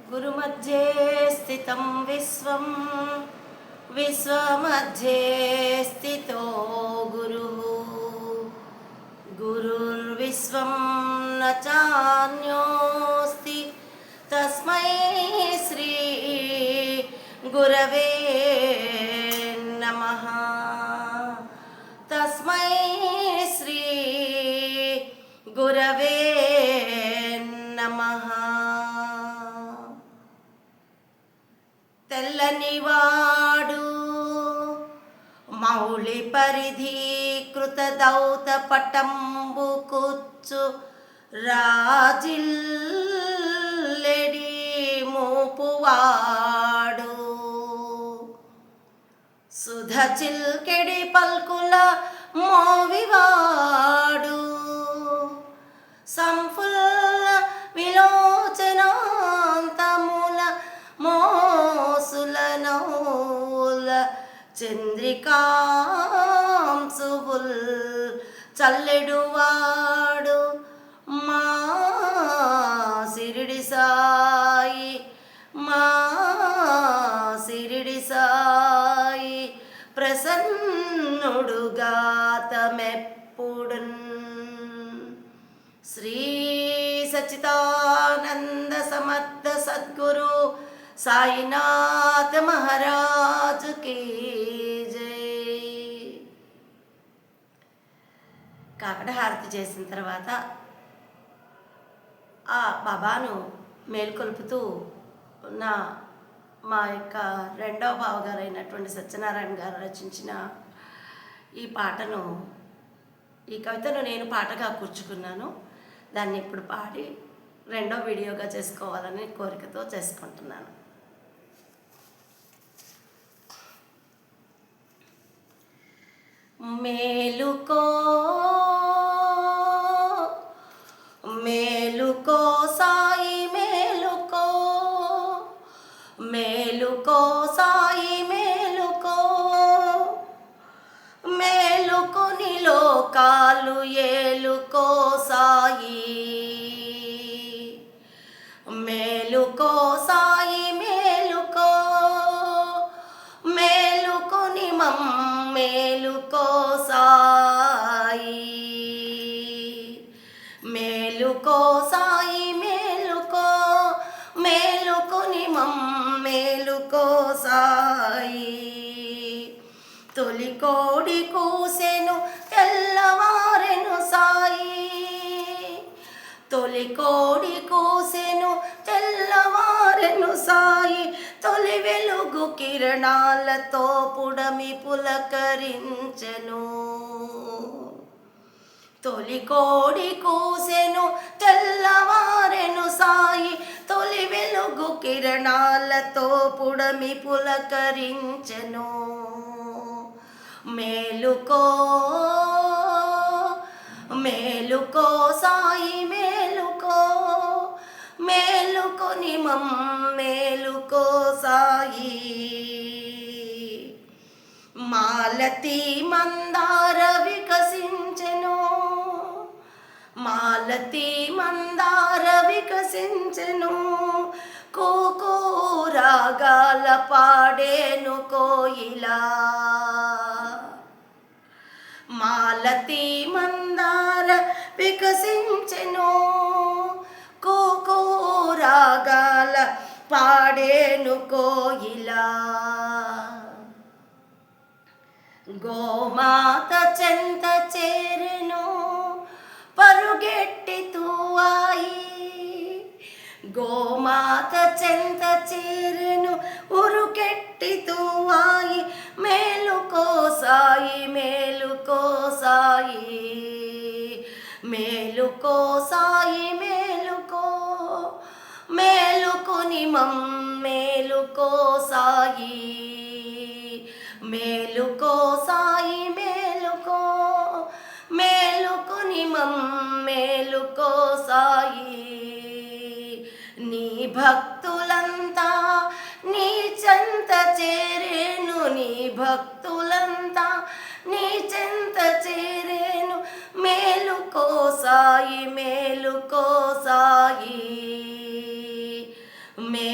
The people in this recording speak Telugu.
गुरुमध्ये स्थितं विश्वं विश्वमध्ये स्थितो गुरुः गुरुर्विश्वं न चान्योऽस्ति तस्मै श्री गुरवे नमः तस्मै श्री गुरवे नमः తెల్లనివాడు మౌళి పరిధీకృత దౌత పటంబు కూర్చు రాజిల్లెడి మూపువాడు సుధ చిల్కెడి పల్కుల మోవివాడు సంఫుల్ల విలోచనాంతముల మోసులనౌల చంద్రికాంశువుల్ చల్లెడువాడు మా సిరిడి సాయి మా సిరిడి సాయి ప్రసన్నుడుగాతమెప్పుడున్ శ్రీ సచ్చిదానంద సమర్థ సద్గురు సాయినాథ్ మహారాజ్ కీ జై. కాకడ హారతి చేసిన తర్వాత ఆ బాబాను మేల్కొల్పుతూ మా యొక్క రెండవ బావగారు అయినటువంటి సత్యనారాయణ గారు రచించిన ఈ పాటను ఈ కవితను నేను పాటగా కూర్చుకున్నాను. దాన్ని ఇప్పుడు పాడి రెండో వీడియోగా చేసుకోవాలని కోరికతో చేసుకుంటున్నాను. మేలుకో మేలుకో సాయి మేలుకో మేలుకో సాయి మేలుకో మేలుకొని లోకాలు ఏలుకో సాయి మేలుకో సాయి మేలుకో మేలుకొని మేలుకో సాయి మేలుకో సాయి మేలుకో మేలుకొని మేలుకో సాయి తొలి కోడి కూసెను తెల్లవారెను సాయి తొలి కోడి కూసెను తెల్లవారెను సాయి తొలి వెలుగు కిరణాలతో పుడమి పులకరించెను తొలి కోడి కూసెను తెల్లవారెను సాయి తొలి వెలుగు కిరణాలతో పుడమి పులకరించెను మేలుకో మేలుకో సాయి మేలుకో మేలుకొని మేలుకో సాయి మాలతి మందార వికసించెను మాలతి మందార వికసించెను కోకో రాగాల పాడేను కోయిలా మాలతి మందార వికసించెను కోకో రాగాల పాడేను కోయిలా గోమాత చెంత చేరెను పరుగెట్టి తూవాయి గోమాత చెంత చేరెను ఉరుకెట్టి తూవాయి మేలుకో సాయి మేలుకో సాయి మేలుకో సాయి మేలుకో మేలుకొని మేలుకో సాయి మేలుకో సాయి మేలుకో మేలుకొని మేలుకో సాయి నీ భక్తులంతా నీ చెంత చేరేను నీ భక్తులంతా నీ చెంత చేరేను మేలుకో సాయి మేలుకో సాయి మే